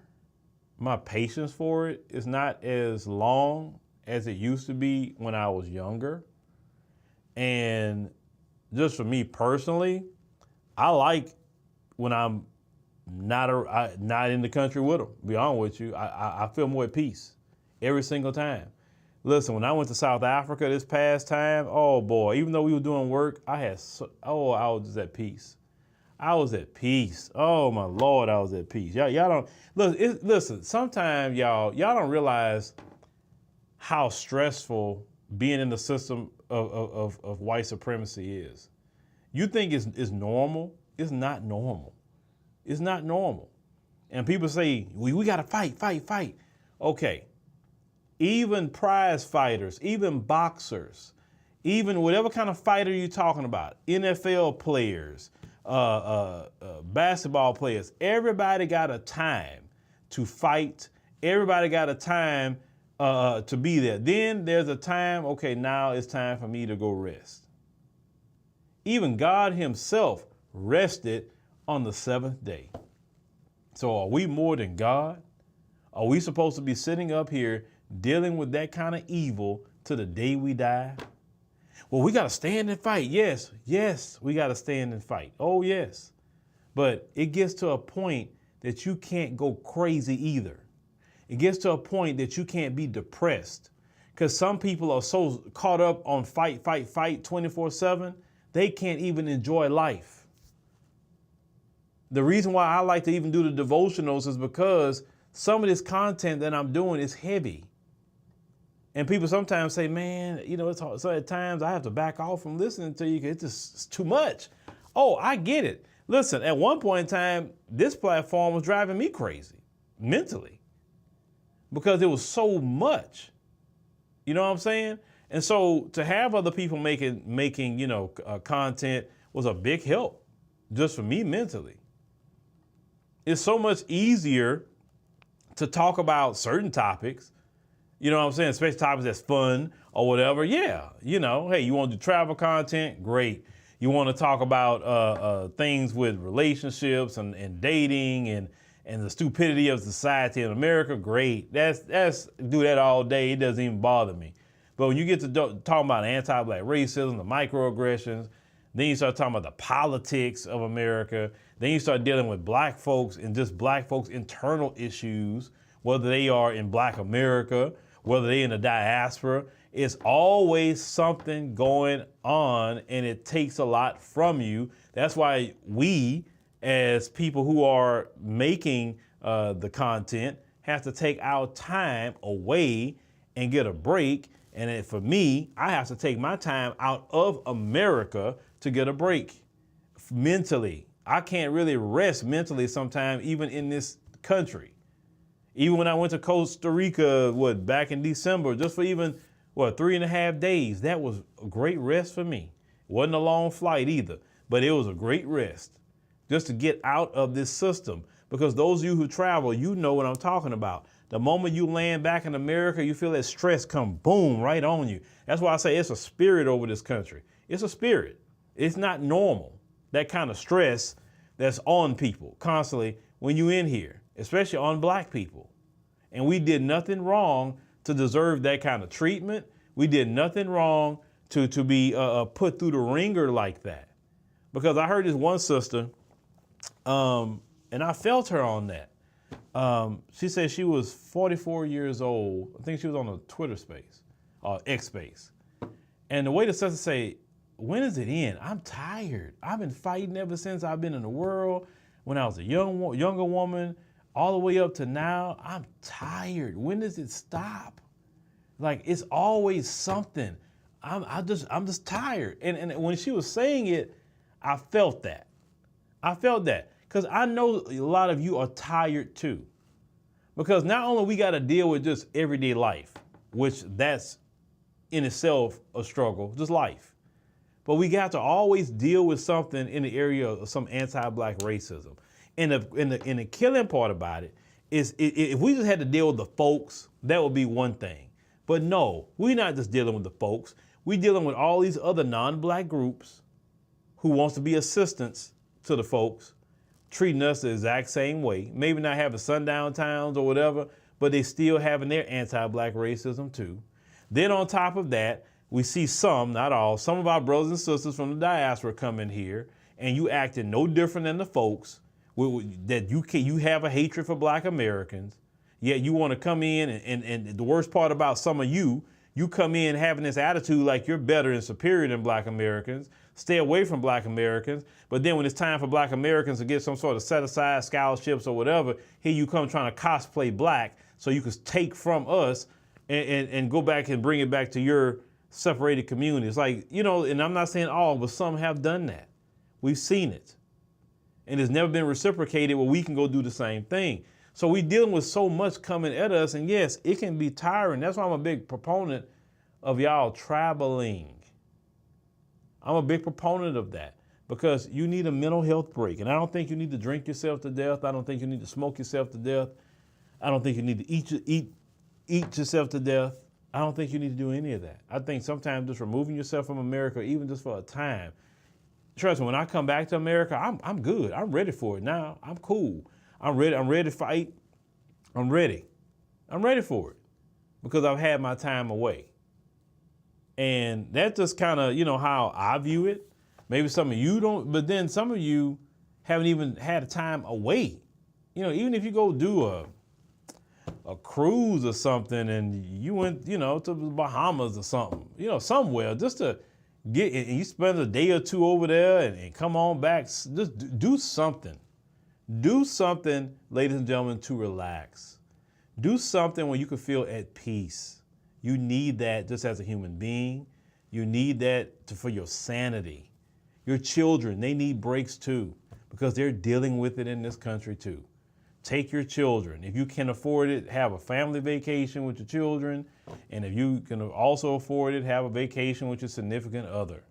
Speaker 3: my patience for it is not as long as it used to be when I was younger. And just for me personally, I like when I'm not in the country with them. To be honest with you, I feel more at peace every single time. Listen, when I went to South Africa this past time, oh boy, even though we were doing work, I was just at peace. I was at peace. Oh my Lord, I was at peace. Y'all don't listen. Sometimes y'all don't realize how stressful being in the system of white supremacy is. You think it's normal? It's not normal. It's not normal. And people say, we got to fight. Okay. Even prize fighters, even boxers, even whatever kind of fighter you're talking about, NFL players, basketball players, everybody got a time to fight. Everybody got a time to be there. Then there's a time, okay, now it's time for me to go rest. Even God himself rested on the seventh day. So are we more than God? Are we supposed to be sitting up here dealing with that kind of evil to the day we die? Well, we got to stand and fight. Yes, we got to stand and fight. Oh, yes. But it gets to a point that you can't go crazy either. It gets to a point that you can't be depressed because some people are so caught up on fight 24/7, they can't even enjoy life. The reason why I like to even do the devotionals is because some of this content that I'm doing is heavy. And people sometimes say, man, you know, it's hard. So at times I have to back off from listening to you because it's too much. Oh, I get it. Listen, at one point in time, this platform was driving me crazy mentally because it was so much. You know what I'm saying? And so to have other people making you know, content was a big help just for me mentally. It's so much easier to talk about certain topics, you know what I'm saying, especially topics that's fun or whatever. Yeah, you know, hey, you want to do travel content? Great. You want to talk about things with relationships and dating and the stupidity of society in America? Great. That's do that all day. It doesn't even bother me. But when you get to talking about anti-black racism, the microaggressions, then you start talking about the politics of America. Then you start dealing with black folks and just black folks' internal issues, whether they are in Black America, whether they in the diaspora. It's always something going on, and it takes a lot from you. That's why we, as people who are making the content, have to take our time away and get a break. And then for me, I have to take my time out of America to get a break mentally. I can't really rest mentally sometimes, even in this country. Even when I went to Costa Rica, back in December, just for even, 3.5 days, that was a great rest for me. It wasn't a long flight either, but it was a great rest just to get out of this system. Because those of you who travel, you know what I'm talking about. The moment you land back in America, you feel that stress come boom right on you. That's why I say it's a spirit over this country. It's a spirit. It's not normal. That kind of stress that's on people constantly when you in here, especially on black people. And we did nothing wrong to deserve that kind of treatment. We did nothing wrong to be put through the ringer like that. Because I heard this one sister, and I felt her on that. She said she was 44 years old. I think she was on a Twitter space, X space. And the way the sister say, when does it end? I'm tired. I've been fighting ever since I've been in the world. When I was a younger woman, all the way up to now, I'm tired. When does it stop? Like, it's always something. I'm just tired. And when she was saying it, I felt that. Because I know a lot of you are tired too. Because not only we got to deal with just everyday life, which that's in itself a struggle, just life. But we got to always deal with something in the area of some anti-black racism. And the killing part about it is if we just had to deal with the folks, that would be one thing. But no, we're not just dealing with the folks. We're dealing with all these other non-black groups who wants to be assistants to the folks, treating us the exact same way. Maybe not having sundown towns or whatever, but they still having their anti-black racism too. Then on top of that, we see some, not all, some of our brothers and sisters from the diaspora come in here, and you acting no different than the folks that you have a hatred for black Americans, yet you want to come in and the worst part about some of you come in having this attitude like you're better and superior than black Americans, stay away from black Americans, but then when it's time for black Americans to get some sort of set aside scholarships or whatever, here you come trying to cosplay black so you can take from us and go back and bring it back to your separated communities. Like, you know, and I'm not saying all, but some have done that. We've seen it. And it's never been reciprocated where we can go do the same thing. So we're dealing with so much coming at us, and yes, it can be tiring. That's why I'm a big proponent of y'all traveling. I'm a big proponent of that because you need a mental health break. And I don't think you need to drink yourself to death. I don't think you need to smoke yourself to death. I don't think you need to eat yourself to death. I don't think you need to do any of that. I think sometimes just removing yourself from America, even just for a time. Trust me, when I come back to America, I'm good. I'm ready for it now. I'm cool. I'm ready to fight. I'm ready for it because I've had my time away. And that's just kind of, you know, how I view it. Maybe some of you don't, but then some of you haven't even had a time away. You know, even if you go do a cruise or something and you went, you know, to the Bahamas or something, you know, somewhere just to get, and you spend a day or two over there and come on back, just do something. Do something, ladies and gentlemen, to relax. Do something where you can feel at peace. You need that just as a human being. You need that for your sanity. Your children, they need breaks too because they're dealing with it in this country too. Take your children. If you can afford it, have a family vacation with your children. And if you can also afford it, have a vacation with your significant other.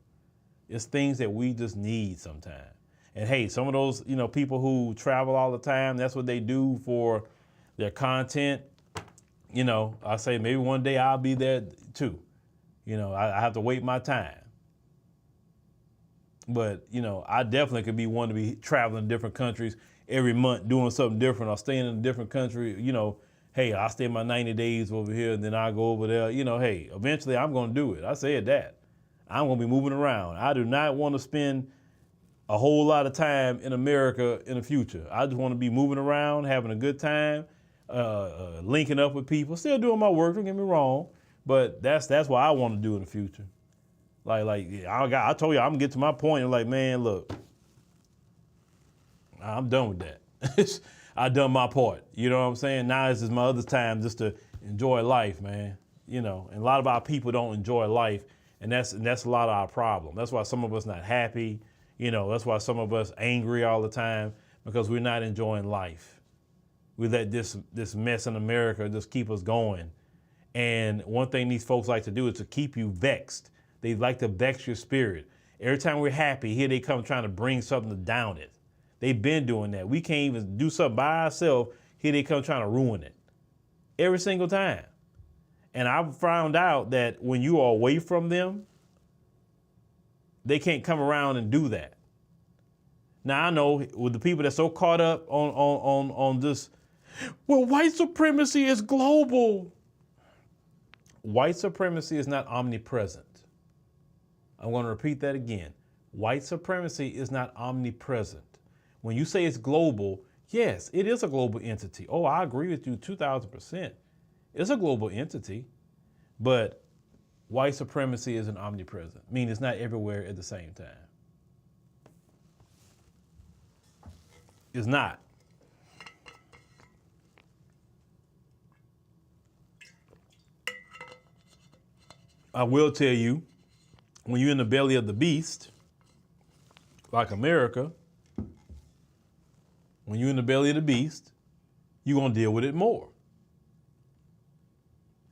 Speaker 3: It's things that we just need sometimes. And hey, some of those, you know, people who travel all the time, that's what they do for their content. You know, I say maybe one day I'll be there too. You know, I have to wait my time. But, you know, I definitely could be one to be traveling to different countries every month, doing something different or staying in a different country. You know, hey, I'll stay my 90 days over here and then I'll go over there. You know, hey, eventually I'm going to do it. I said that. I'm going to be moving around. I do not want to spend a whole lot of time in America in the future. I just want to be moving around, having a good time, linking up with people, still doing my work, don't get me wrong, but that's what I want to do in the future. I told you, I'm gonna get to my point and like, man, look, I'm done with that. I done my part, you know what I'm saying? Now this is my other time just to enjoy life, man. You know, and a lot of our people don't enjoy life, and that's a lot of our problem. That's why some of us not happy. You know, that's why some of us angry all the time, because we're not enjoying life. We let this mess in America just keep us going. And one thing these folks like to do is to keep you vexed. They like to vex your spirit. Every time we're happy, here they come trying to bring something to down it. They've been doing that. We can't even do something by ourselves. Here they come trying to ruin it. Every single time. And I've found out that when you are away from them, they can't come around and do that. Now I know with the people that's so caught up on this, well, white supremacy is global. White supremacy is not omnipresent. I'm going to repeat that again. White supremacy is not omnipresent. When you say it's global, yes, it is a global entity. Oh, I agree with you 2,000%. It's a global entity, but white supremacy isn't omnipresent, meaning it's not everywhere at the same time. It's not. I will tell you, when you're in the belly of the beast, like America, when you're in the belly of the beast, you're going to deal with it more.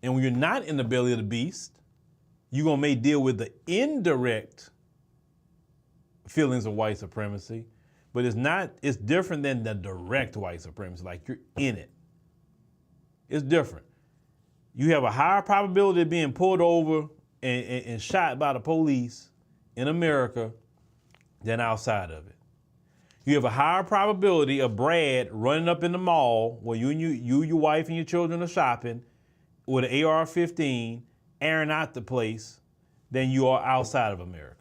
Speaker 3: And when you're not in the belly of the beast, you're going to may deal with the indirect feelings of white supremacy, but it's different than the direct white supremacy, like you're in it. It's different. You have a higher probability of being pulled over and shot by the police in America than outside of it. You have a higher probability of Brad running up in the mall where your wife and your children are shopping with an AR-15, airing out the place, than you are outside of America.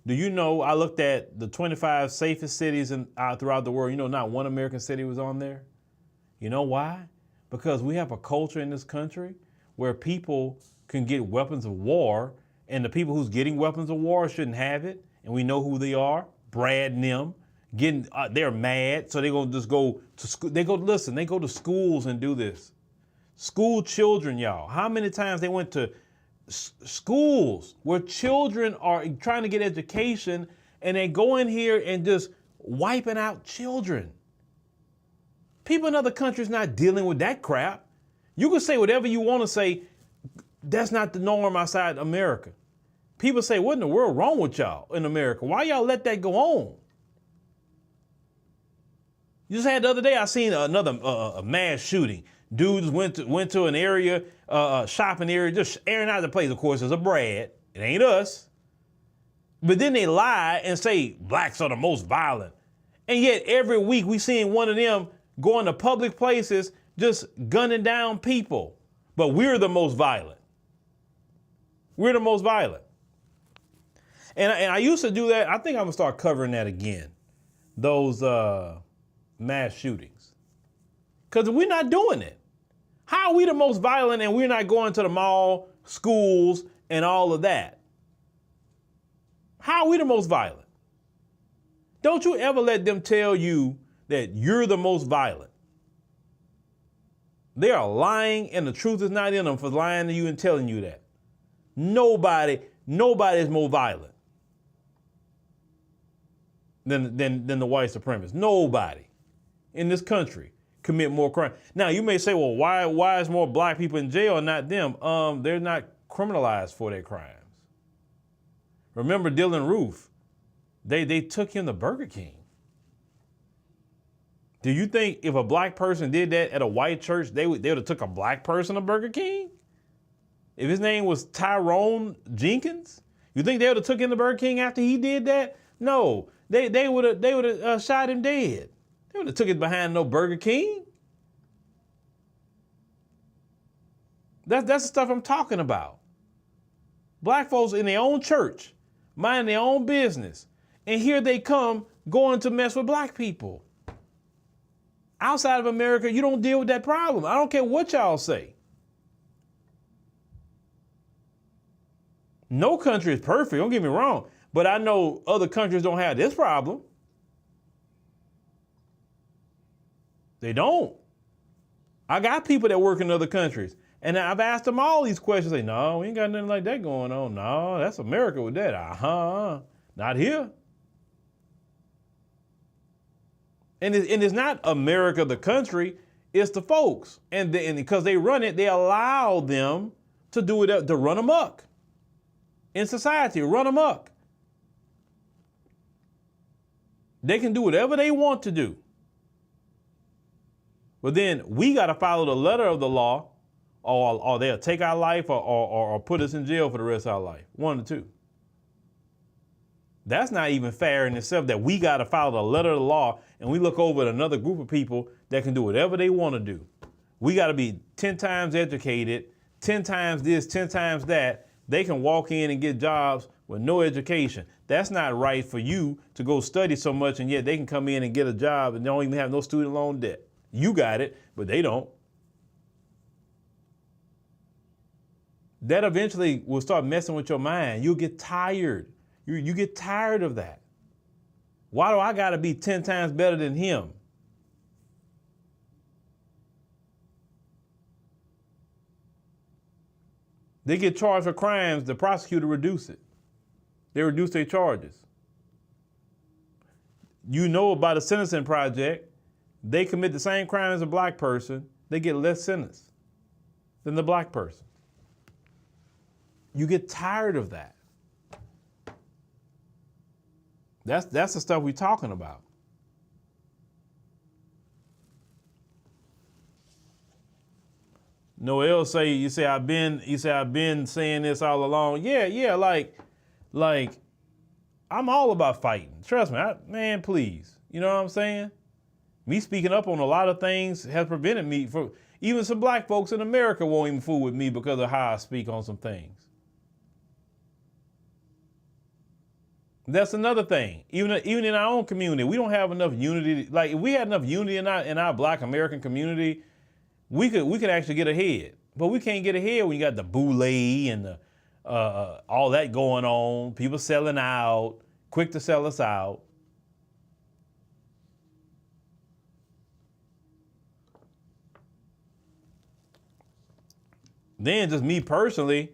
Speaker 3: Do you know, I looked at the 25 safest cities throughout the world. You know, not one American city was on there. You know why? Because we have a culture in this country where people can get weapons of war, and the people who's getting weapons of war shouldn't have it, and we know who they are, Brad and them. They're mad, so they're gonna just go to school. They go to schools and do this. School children, y'all. How many times they went to schools where children are trying to get education and they go in here and just wiping out children? People in other countries not dealing with that crap. You can say whatever you want to say. That's not the norm outside America. People say, what in the world wrong with y'all in America? Why y'all let that go on? You just had the other day, I seen another mass shooting. Dudes went to an area, shopping area, just airing out the place. Of course, it's a Brad. It ain't us. But then they lie and say blacks are the most violent. And yet every week we seeing one of them going to public places just gunning down people. But we're the most violent. We're the most violent. And I used to do that. I think I'm going to start covering that again. Those mass shootings. Because we're not doing it. How are we the most violent and we're not going to the mall, schools, and all of that? How are we the most violent? Don't you ever let them tell you that you're the most violent. They are lying and the truth is not in them for lying to you and telling you that. Nobody is more violent than the white supremacists. Nobody in this country commit more crime. Now you may say, well, why is more black people in jail and not them? They're not criminalized for their crimes. Remember Dylan Roof? They took him to Burger King. Do you think if a black person did that at a white church, they would have took a black person to Burger King? If his name was Tyrone Jenkins, you think they would have took him to Burger King after he did that? No, they would have shot him dead. They would have took it behind no Burger King. That's the stuff I'm talking about. Black folks in their own church, minding their own business, and here they come going to mess with black people. Outside of America, you don't deal with that problem. I don't care what y'all say. No country is perfect, don't get me wrong, but I know other countries don't have this problem. They don't. I got people that work in other countries, and I've asked them all these questions. They say, no, we ain't got nothing like that going on. No, that's America with that. Not here. And it's not America, the country, it's the folks. And because they run it, they allow them to do it, to run amok in society, run amok. They can do whatever they want to do. But then we got to follow the letter of the law, or they'll take our life or put us in jail for the rest of our life. One of the two. That's not even fair in itself that we got to follow the letter of the law and we look over at another group of people that can do whatever they want to do. We got to be 10 times educated, 10 times this, 10 times that. They can walk in and get jobs with no education. That's not right for you to go study so much and yet they can come in and get a job and don't even have no student loan debt. You got it, but they don't. That eventually will start messing with your mind. You'll get tired. You get tired of that. Why do I got to be 10 times better than him? They get charged for crimes, the prosecutor reduce it. They reduce their charges. You know about the Sentencing Project, they commit the same crime as a black person, they get less sentence than the black person. You get tired of that. That's the stuff we're talking about. Noel you say I've been saying this all along. Yeah, like I'm all about fighting. Trust me, man, please. You know what I'm saying? Me speaking up on a lot of things has prevented me from, even some black folks in America won't even fool with me because of how I speak on some things. That's another thing. Even in our own community, we don't have enough unity. Like if we had enough unity in our black American community, we could actually get ahead. But we can't get ahead when you got the boule and the all that going on, people selling out, quick to sell us out. Then just me personally,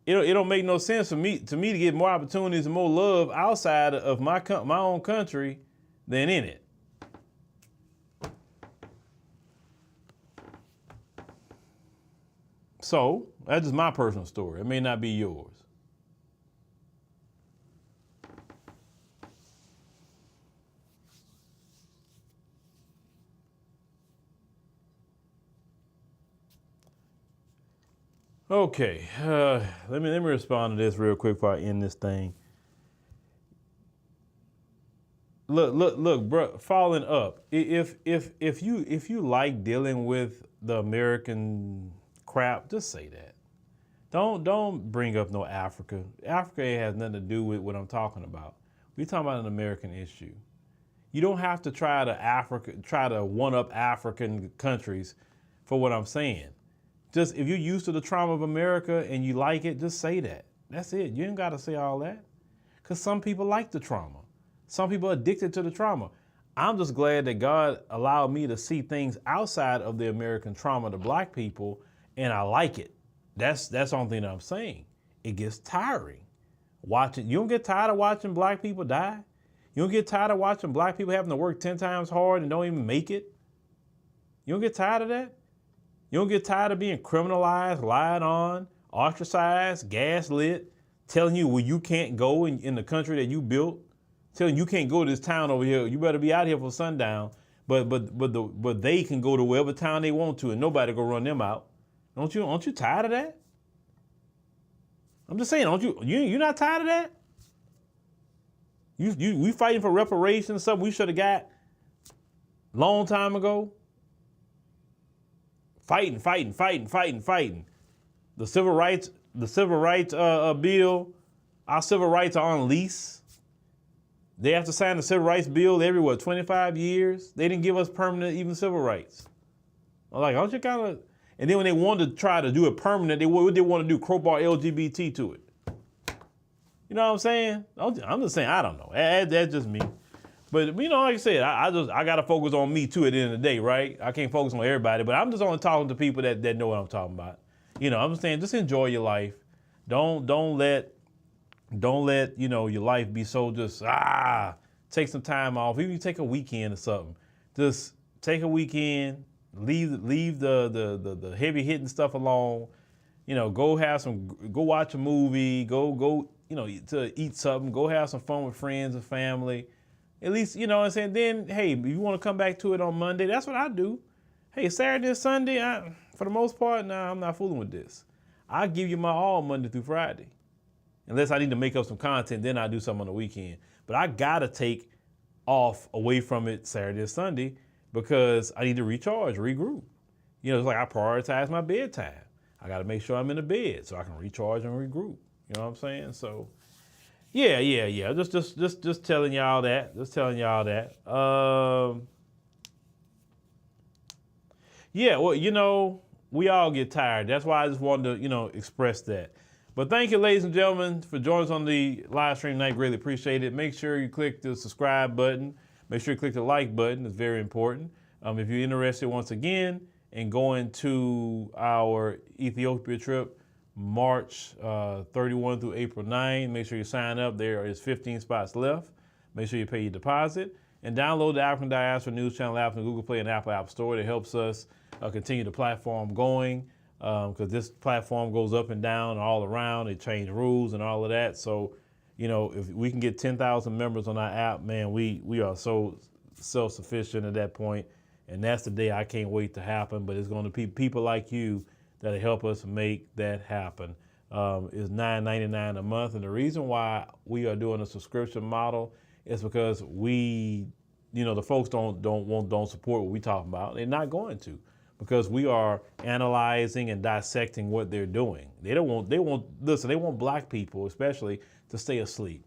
Speaker 3: it don't make no sense for me to get more opportunities and more love outside of my own country than in it. So that's just my personal story. It may not be yours. Okay, let me respond to this real quick before I end this thing. Look, bro. Following up, if you like dealing with the American crap, just say that. Don't bring up no Africa. Africa has nothing to do with what I'm talking about. We're talking about an American issue. You don't have to try to one up African countries for what I'm saying. Just if you're used to the trauma of America and you like it, just say that. That's it. You ain't got to say all that. Because some people like the trauma. Some people are addicted to the trauma. I'm just glad that God allowed me to see things outside of the American trauma to black people, and I like it. That's the only thing that I'm saying. It gets tiring. You don't get tired of watching black people die? You don't get tired of watching black people having to work 10 times hard and don't even make it? You don't get tired of that? You don't get tired of being criminalized, lied on, ostracized, gaslit, telling you where you can't go in the country that you built, telling you can't go to this town over here. You better be out here for sundown. But they can go to wherever town they want to, and nobody go run them out. Aren't you tired of that? I'm just saying, you're not tired of that? We fighting for reparations, something we should have got long time ago. Fighting. The civil rights bill, our civil rights are on lease. They have to sign the civil rights bill every 25 years. They didn't give us permanent even civil rights. I'm like, aren't you kind of? And then when they wanted to try to do it permanent, they want to do crowbar LGBT to it. You know what I'm saying? I'm just saying, I don't know. That's just me. But like I said, I gotta focus on me too at the end of the day, right? I can't focus on everybody, but I'm just only talking to people that know what I'm talking about. I'm just saying, just enjoy your life. Don't let your life be so just take some time off. Even you take a weekend or something. Just take a weekend, leave the heavy hitting stuff alone. Go watch a movie, go to eat something, go have some fun with friends and family. At least, you know what I'm saying? Then, hey, if you want to come back to it on Monday, that's what I do. Hey, Saturday and Sunday, for the most part, I'm not fooling with this. I give you my all Monday through Friday. Unless I need to make up some content, then I do something on the weekend. But I got to take off away from it Saturday and Sunday because I need to recharge, regroup. It's like I prioritize my bedtime. I got to make sure I'm in the bed so I can recharge and regroup. You know what I'm saying? So, yeah. Just telling y'all that. Yeah, well, we all get tired. That's why I just wanted to, express that. But thank you, ladies and gentlemen, for joining us on the live stream tonight. Greatly appreciate it. Make sure you click the subscribe button. Make sure you click the like button. It's very important. If you're interested, once again, in going to our Ethiopia trip, March 31 through April 9, make sure you sign up. There is 15 spots left. Make sure you pay your deposit. And download the African Diaspora News Channel app from Google Play and Apple App Store. That helps us continue the platform going. because this platform goes up and down and all around. They change rules and all of that. So, you know, if we can get 10,000 members on our app, man, we are so self-sufficient at that point. And that's the day I can't wait to happen. But it's going to be people like you that'll help us make that happen. It's $9.99 a month. And the reason why we are doing a subscription model is because we, you know, the folks don't support what we talk about. They're not going to, because we are analyzing and dissecting what they're doing. They want black people especially to stay asleep.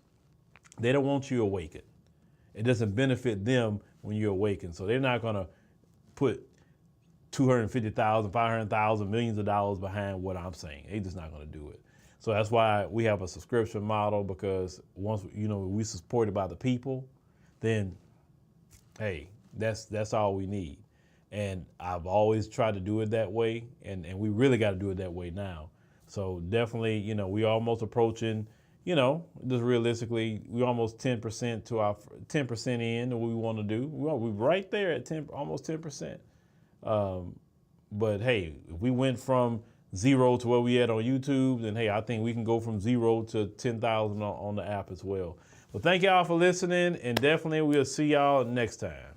Speaker 3: They don't want you awakened. It doesn't benefit them when you're awakened. So they're not gonna put 250,000, 500,000, millions of dollars behind what I'm saying. They're just not gonna do it. So that's why we have a subscription model, because once, you know, we supported by the people, then hey, that's all we need. And I've always tried to do it that way, and we really got to do it that way now. So definitely, you know, we almost approaching, you know, just realistically, we almost 10% to our 10% in what we want to do. We're right there at 10, almost 10%. But hey, if we went from 0 to where we at on YouTube, then hey, I think we can go from 0 to 10,000 on the app as well. Well, thank y'all for listening, and definitely we'll see y'all next time.